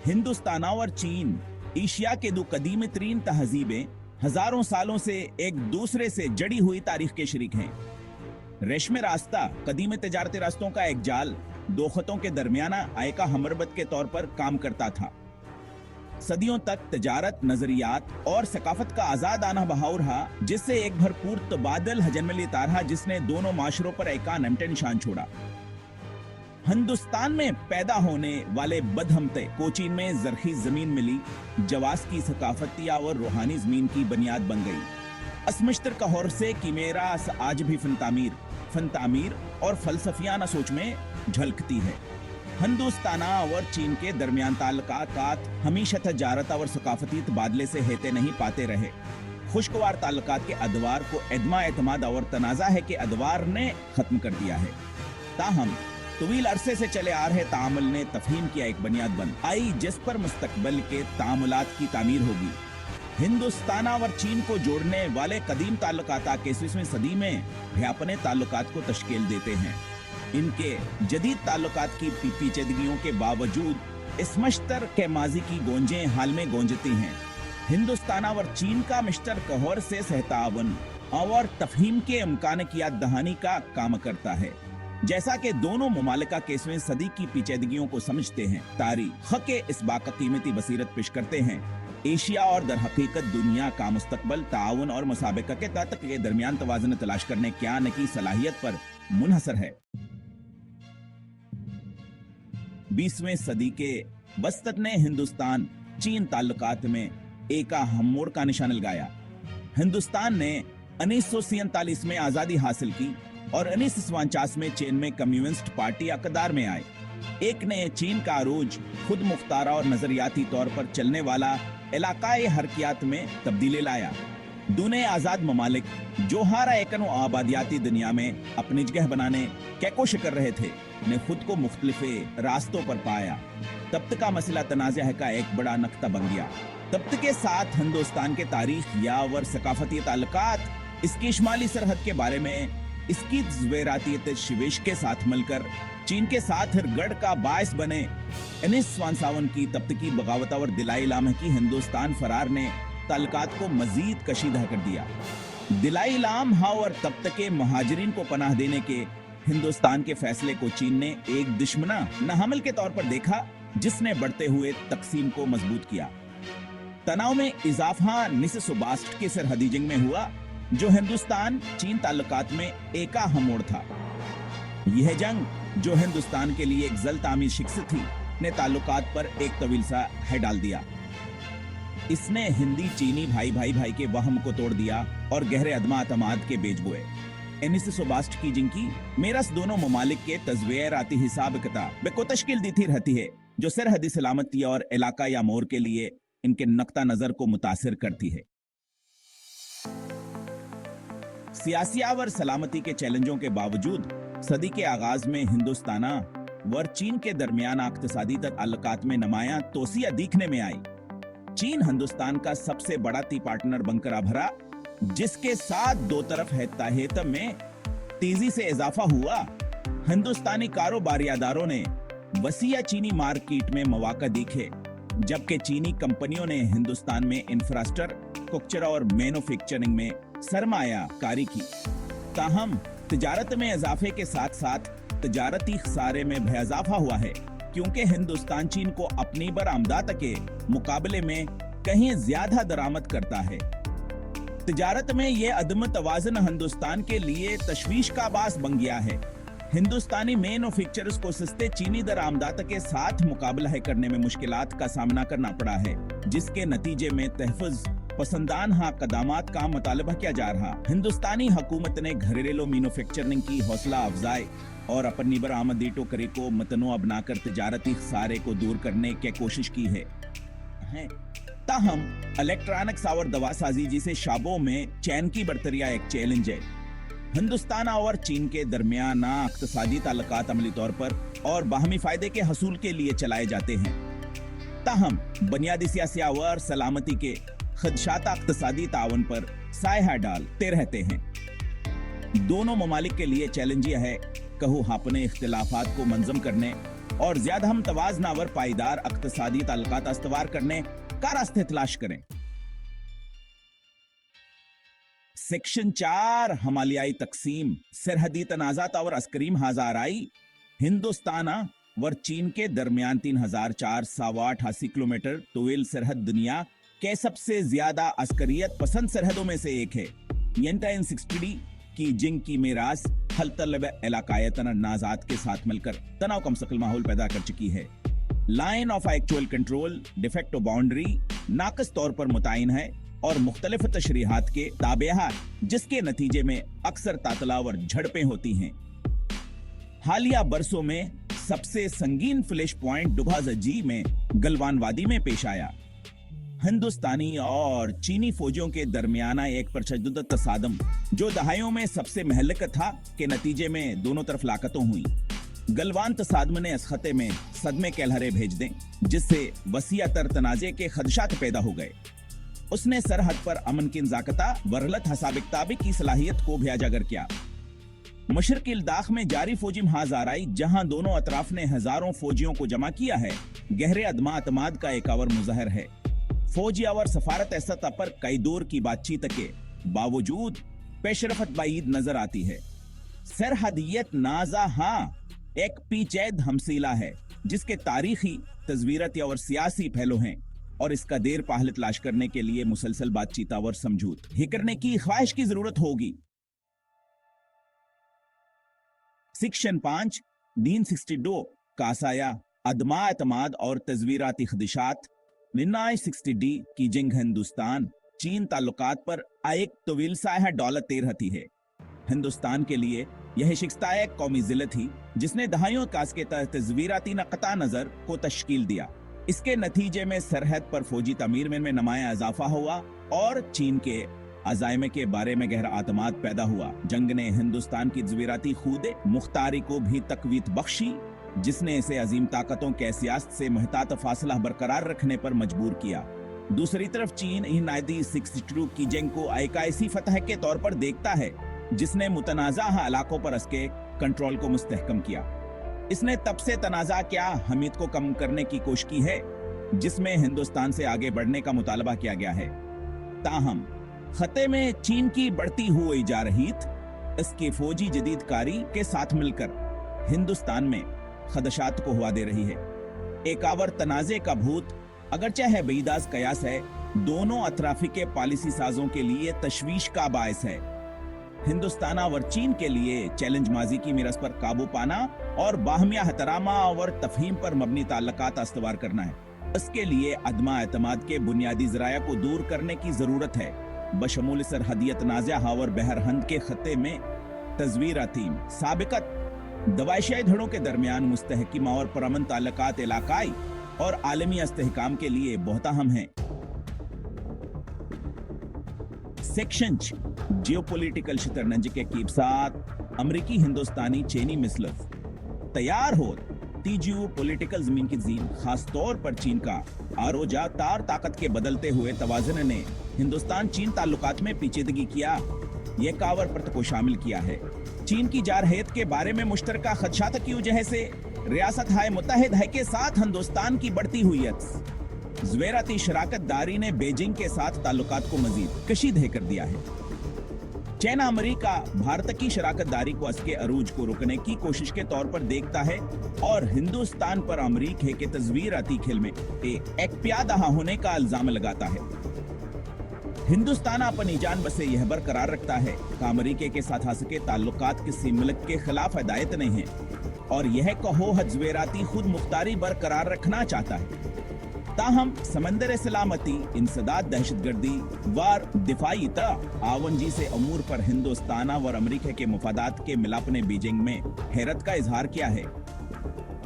हिंदुस्तान और चीन एशिया के दो कदीम तरीन तहजीबें हजारों सालों से एक दूसरे से जड़ी हुई तारीख के शरीक हैं। रेशमी रास्ता कदीम तिजारती रास्तों का एक जाल दो खतों के दरमियाना आय का हमरबत के तौर पर काम करता था। सदियों तक तजारत, नजरियात और सकाफत का आजाद आना बहाव रहा, जिससे एक भरपूर तबादल हजम लेता रहा, जिसने दोनों माशरों पर एक नमटे निशान छोड़ा। हिंदुस्तान में पैदा होने वाले बदहमते को चीन में जरखीज जमीन मिली, जवास की सकाफतिया और रूहानी जमीन की बुनियाद बन गई। असमश्तर कहर से कि मेरा आज भी फन तामीर और फलसफियाना सोच में झलकती है। हिंदुस्तान और चीन के दरमियान ताल्लुकात हमेशा तजारत और सकाफती तबादले से हेते नहीं पाते रहे। खुशगवार ताल्लुकात के अदवार को एदमा एतमाद और तनाज़ा है कि अदवार ने खत्म कर दिया है। ताहम तवील अरसे से चले आ रहे तामुल ने तफहीम किया एक बुनियाद बन आई, जिस पर मुस्तकबल के तामुलात की तामीर होगी। हिंदुस्तान और चीन को जोड़ने वाले कदीम ताल्लुकात 21वीं सदी में भयापने ताल्लुकात को तश्कील देते हैं। इनके जदीद ताल्लुकात की पेचीदगियों के बावजूद इस मश्तर के माजी की गूंजें हाल में गूंजती हैं। हिंदुस्तान और चीन का मश्तर कहर से सहतावन और तफहीम के इम्कान की याद दहानी का काम करता है। जैसा कि दोनों मुमालिका 21वीं सदी की पेचीदगियों को समझते हैं, तारीख के इस बाका कीमती बसीरत पेश करते हैं। एशिया और दर हकीकत दुनिया का मुस्तकबल ताउन और मुसाबिका के तहत के दरमियान तवाज़ुन तलाश करने क्या न की सलाहियत पर मुनहसर है। 20वीं सदी के वसत ने हिंदुस्तान चीन ताल्लुकात में एका हमोड़ का निशान लगाया। हिंदुस्तान ने 1947 में आजादी हासिल की और 1949 में चीन में कम्युनिस्ट पार्टी अकदार में आए। एक ने चीन का अरूज खुद मुख्तारा और नजरियाती तौर पर चलने वाला इलाकाई हरकियात में तब्दीली लाया। दूने आजाद ममालिक जो हारा एकन आबादियाती दुनिया में अपनी जगह बनाने क्या कोशिश कर रहे थे, ने खुद को मुख्तलिफे रास्तों पर पाया। तब तक का मसला तनाज़ा का एक बड़ा नक्ता बन गया। तब तक के साथ हिंदुस्तान के तारीख या वर सकाफती ताल्लुकात इसकी शुमाली सरहद के बारे में इसकी ज़वेराती तशवीश के साथ मिलकर चीन के साथ हिरगढ़ का बायस बने। 1952 की तब तक की बगावत और दिलाई लामह की हिंदुस्तान फरार ने ताल्लुकात को मजीद कशीदा कर दिया। दिलाई लामहा और तब तक के महाजरीन को पनाह देने के हिंदुस्तान के फैसले को चीन ने एक दुश्मना नाहमल के तौर पर देखा, जिसने बढ़ते हुए तकसीम को मजबूत किया। तनाव में इजाफा 1962 की सरहदी जंग में हुआ, जो हिंदुस्तान चीन ताल्लुकात में एका हमोड़ था। यह जंग जो हिंदुस्तान के लिए एक जल तामीर शिकस्त थी, ने ताल्लुकात पर एक तवील सा है डाल दिया। इसने हिंदी चीनी भाई के वहम को तोड़ दिया और गहरे अदमा अतमाद के बेज बोए। 1962 की जंग की मेरस दोनों ममालिक के तज़वीराती हिसाब किताब को तश्कील दी थी रहती है, जो सरहदी सलामती और इलाका या मोर के लिए इनके नक्ता नजर को मुतासिर करती है। सियासी और सलामती के चैलेंजों के बावजूद सदी के आगाज में हिंदुस्तान व चीन के दरमियान इक़्तिसादी ताल्लुकात में नमाया तोसिया दिखने में आई। चीन हिंदुस्तान का सबसे बड़ा ती पार्टनर बनकर भरा, जिसके साथ दो तरफ हेत में तेजी से इजाफा हुआ। हिंदुस्तानी कारोबारियादारों ने वसीया चीनी मार्केट में मौका दिखे, जबकि चीनी कंपनियों ने हिंदुस्तान में इंफ्रास्ट्रक्चर और मैन्युफैक्चरिंग में सरमाया कारी की। ताहम तिजारत में इजाफे के साथ साथ तिजारती खसारे में भी इजाफा हुआ है, क्योंकि हिंदुस्तान चीन को अपनी बरामदात के मुकाबले में कहीं ज्यादा दरामद करता है। तिजारत में यह अदम तवाज़ुन हिंदुस्तान के लिए तशवीश का बास बन गया है। हिंदुस्तानी मैन्युफैक्चरर्स को सस्ते चीनी दरामदात के साथ मुकाबला करने में मुश्किलात का सामना करना पड़ा है, जिसके नतीजे में तहफ़्फ़ुज़ पसंदानहा कदामात का मुतालबा किया जा रहा। हिंदुस्तानी हुकूमत ने घरेलू मैन्युफैक्चरिंग की हौसला अफजाई और अपनी बरामदी टोकरी को मतनोआ बनाकर तिजारती खसारे को दूर करने की कोशिश की है। ताहम इलेक्ट्रॉनिक्स और दवा साजी जैसे शाबों में चैन की बरतरिया एक चैलेंज है। हिंदुस्तान और चीन के दरमियान इक़्तिसादी ताल्लुकात अमली तौर पर और बाहमी फायदे के हसूल के लिए चलाए जाते हैं। ताहम बुनियादी सियासी और सलामती के खदशात इक़्तिसादी ताउन पर साया डालते रहते हैं। दोनों ममालिक के लिए चैलेंज यह है कहूँ अपने इख्तिलाफात को मंजम करने और ज्यादा हम तवाज़नावर पायदार इक़्तिसादी ताल्लुकात इस्तवार करने का रास्ते तलाश करें। सेक्शन 4 हमालियाई तकसीम, सरहदी तनाज़ात और अस्करी महाज़ाराई। हिंदुस्तान व चीन के दरमियान 3488 किलोमीटर तवील सरहद दुनिया के सबसे ज्यादा अस्करियत पसंद सरहदों में से एक है। यंटाइन 60D की जिंग की मीरास हल तलब इलाकाई तनाज़ात के साथ मिलकर तनाव का मुस्तकिल माहौल पैदा कर चुकी है। Line of actual control de facto boundary नाकस तौर पर मुतय्यन है और मुख्तलिफ तशरीहात के ताबे है, जिसके नतीजे में अक्सर तातलावर झड़पें होती हैं। हालिया बरसों में सबसे संगीन फ्लैश पॉइंट डुभाजजी में गलवान वादी में पेश आया। हिंदुस्तानी और चीनी फौजियों के दरमियाना एक परशद्दत तसादम जो दहाइयों में सबसे महलक था के नतीजे में दोनों तरफ लाकतों हुई। गलवान तसादम ने इस खते में सदमे के लहरें भेज दें, जिससे वसीअतर तनाज़े के खदशात पैदा हो गए। उसने सरहद पर अमन की नज़ाकता व गलत हसाब-ए-किताब की सलाहियत को भी उजागर किया। मशरक़ी लद्दाख में जारी फौजी महाज़ाराई, जहां दोनों अतराफ ने हजारों फौजियों को जमा किया है, गहरे अदमा अतमाद का एक और मुज़हर है। फौजी और सफारत सतह पर कई दौर की बातचीत के बावजूद पेशरफत बाईद नजर आती है। सरहदियत नाजा एक पीचैद हमसीला है, जिसके तारीखी, तज़वीरती और सियासी पहलू हैं, और इसका देर पहले तलाश करने के लिए मुसलसल बातचीत और समझौत ही करने की ख्वाहिश की जरूरत होगी। सेक्शन 5 दीन 62 कासाया अदमा एतमाद और तज़वीराती खदशात। 60D की जिंग हिंदुस्तान चीन ताल्लुकात पर एक तवील साया डॉलर तेर हती है। हिंदुस्तान के लिए यह शिकस्ता एक कौमी जिल्लत थी, जिसने दहाइयों कास के तज़वीराती नक़ता नजर को तश्कील दिया। इसके नतीजे में सरहद पर फौजी तमीर में नमाया इजाफा हुआ और चीन के अज़ाइमे के बारे में गहरा आतमाद पैदा हुआ। जंग ने हिंदुस्तान की तज़वीराती खुद मुख्तारी को भी तकवीत बख्शी, जिसने इसे अजीम ताकतों के सियासत से महतात फासला बरकरार रखने पर मजबूर किया। दूसरी तरफ चीन 60 की जंग को एक ऐसी फतह के तौर पर देखता है, जिसने मुतनाज़ा इलाकों पर इसके कंट्रोल को मुस्तहकम किया। इसने तब से तनाज़ा क्या हमीद को कम करने की कोशिश की है, जिसमें हिंदुस्तान से आगे बढ़ने का मुतालबा किया गया है। ताहम खते में चीन की बढ़ती हुई जा रही इसकी फौजी जदीदकारी के साथ मिलकर हिंदुस्तान में खदशात को हवा दे रही है। एक आवर तनाज़े का भूत अगरचे है बेदास कयास है, दोनों अतराफी के पॉलिसी साजों के लिए तशवीश का बायस है। हिंदुस्तान और चीन के लिए चैलेंज माजी की मिरस पर काबू पाना और बाहमिया हतरामा और तफहीम पर मबनी ताल्लुकात इस्तवार करना है। इसके लिए अदमा एतमाद के बुनियादी ज़राया को दूर करने की जरूरत है, बशमूल सरहदियत नाज़ा और बहरहंद के खत्ते में तज़वीराती साबिकत दवाइशाई धड़ों के दरमियान मुस्तहकिमा और परअमन ताल्लुकात इलाकाई और आलमी इस्तेहकाम के लिए बहुत अहम है। सेक्शन जियोपॉलिटिकल शतरंज के साथ अमरीकी हिंदुस्तानी चीनी मिसलफ तैयार हो जियो पॉलिटिकल जमीन की जीन, खास तौर पर चीन का आरोजा तार ताकत के बदलते हुए तवाज़ुन ने हिंदुस्तान चीन ताल्लुकात में पेचीदगी किया। यह कावर पर को शामिल किया है। चीन की जारहियत के बारे में मुश्तरका खदशात की वजह से रियासत हाय मुत्तहिदा के साथ हिंदुस्तान की बढ़ती हुई ज़वेराती शराकत दारी ने बीजिंग के साथ ताल्लुकात को मजीद कशीदह कर दिया है। चाइना अमेरिका भारत की शराकत दारी को इसके अरूज को रोकने की कोशिश के तौर पर देखता है और हिंदुस्तान पर अमरीका के तज़वीराती खेल में एक प्यादा होने का इल्जाम लगाता है। हिंदुस्तान अपनी जान बसे यह बरकरार रखता है कि अमरीका के साथ के ताल्लुकात किसी मुल्क के खिलाफ हिदायत नहीं है और यह कहो ज़वेराती खुद मुख्तारी बरकरार रखना चाहता है। ताहम समंदर सलामती, इंसदाद, दहशतगर्दी वार दिफाई आवंजी से अमूर पर हिंदुस्तान और अमरीका के मुफादात के मिलाप ने बीजिंग में हैरत का इजहार किया है।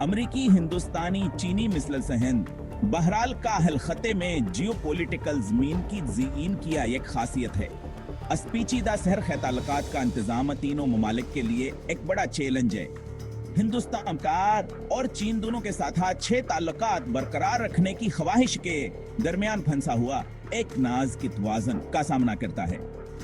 अमरीकी हिंदुस्तानी चीनी मिसल हिंद बहरहाल का हल खते में जियोपॉलिटिकल जमीन की ज़ीन किया एक खासियत है। अस्पीचीदा सहर ताल्लुकात का इंतजाम तीनों ममालिक के लिए एक बड़ा चैलेंज है। हिंदुस्तान अमकार और चीन दोनों के साथ अच्छे ताल्लुकात बरकरार रखने की ख्वाहिश के दरमियान फंसा हुआ एक नाज की तवाज़ुन का सामना करता है।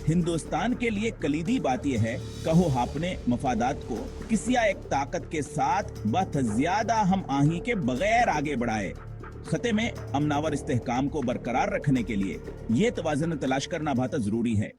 हिंदुस्तान के लिए कलीदी बात यह है, कहो आपने मफादात को किसी एक ताकत के साथ बहुत ज्यादा हम आही के बगैर आगे बढ़ाए। खते में अमनावर इस्तेहकाम को बरकरार रखने के लिए ये तवाज़ुन तलाश करना बहुत जरूरी है।